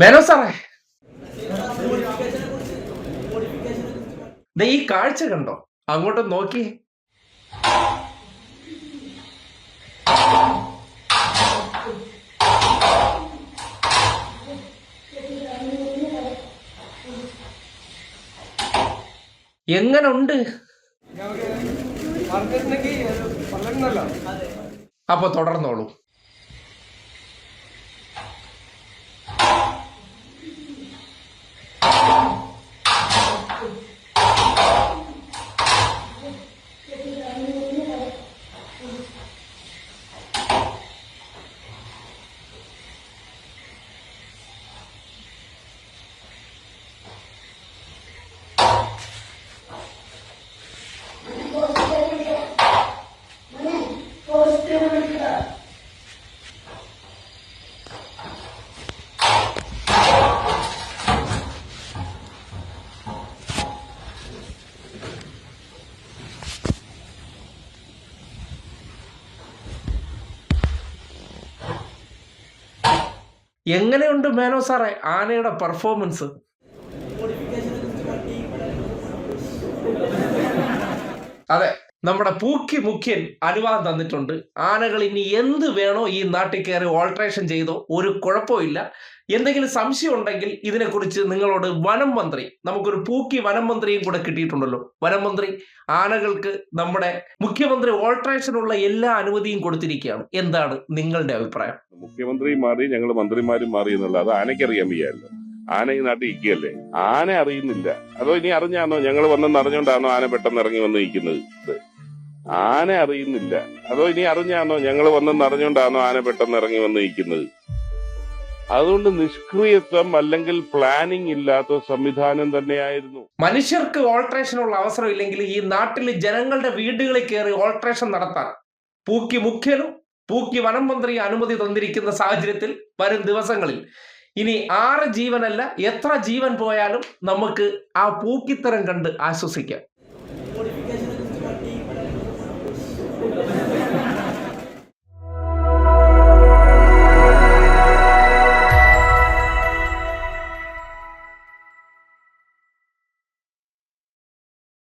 മേനോ സാറേ, ദേ ഈ കാഴ്ച കണ്ടോ? അങ്ങോട്ട് നോക്കി. എങ്ങനുണ്ട്? അപ്പൊ തുടർന്നോളൂ. എങ്ങനെയുണ്ട് മേനോ സാറേ ആനയുടെ പെർഫോമൻസ്? അതെ, നമ്മുടെ പൂക്കി മുഖ്യൻ അനുവാദം തന്നിട്ടുണ്ട്. ആനകൾ ഇനി എന്ത് വേണോ ഈ നാട്ടിൽ കയറി ഓൾട്രേഷൻ ചെയ്തോ, ഒരു കുഴപ്പമില്ല. എന്തെങ്കിലും സംശയം ഉണ്ടെങ്കിൽ ഇതിനെക്കുറിച്ച് നിങ്ങളോട് വനം മന്ത്രി, നമുക്കൊരു പൂക്കി വനം മന്ത്രിയും കൂടെ കിട്ടിയിട്ടുണ്ടല്ലോ. വനം മന്ത്രി ആനകൾക്ക് നമ്മുടെ മുഖ്യമന്ത്രി ഓൾട്രേഷനുള്ള എല്ലാ അനുമതിയും കൊടുത്തിരിക്കുകയാണ്. എന്താണ് നിങ്ങളുടെ അഭിപ്രായം? മുഖ്യമന്ത്രി മാറി, ഞങ്ങൾ മന്ത്രിമാരും മാറി എന്നുള്ള അത് ആനയ്ക്കറിയാൻ വയ്യല്ലോ. ആന ഈ നാട്ടിൽ ഇരിക്കുകയല്ലേ, ആന അറിയുന്നില്ല. അതോ ഇനി അറിഞ്ഞാണോ ഞങ്ങൾ വന്നെന്ന് അറിഞ്ഞോണ്ടാണോ ആന പെട്ടെന്ന് ഇറങ്ങി വന്ന് നിൽക്കുന്നത്? ആന അറിയുന്നില്ല. അതോ ഇനി അറിഞ്ഞാണോ ഞങ്ങൾ വന്നെന്ന് അറിഞ്ഞോണ്ടാണോ ആന പെട്ടെന്ന് ഇറങ്ങി വന്ന് നിൽക്കുന്നത്? അതുകൊണ്ട് നിഷ്ക്രിയത്വം അല്ലെങ്കിൽ പ്ലാനിങ് ഇല്ലാത്ത സംവിധാനം തന്നെയായിരുന്നു. മനുഷ്യർക്ക് ഓൾട്രേഷനുള്ള അവസരം ഇല്ലെങ്കിൽ ഈ നാട്ടിൽ ജനങ്ങളുടെ വീടുകളിൽ കയറി ഓൾട്രേഷൻ നടത്താൻ പൂക്കി മുഖ്യനും പൂക്കി വനം മന്ത്രി അനുമതി തന്നിരിക്കുന്ന സാഹചര്യത്തിൽ വരും ദിവസങ്ങളിൽ ഇനി 6 ജീവനല്ല, എത്ര ജീവൻ പോയാലും നമുക്ക് ആ പൂക്കിത്തരം കണ്ട് ആശ്വസിക്കാം.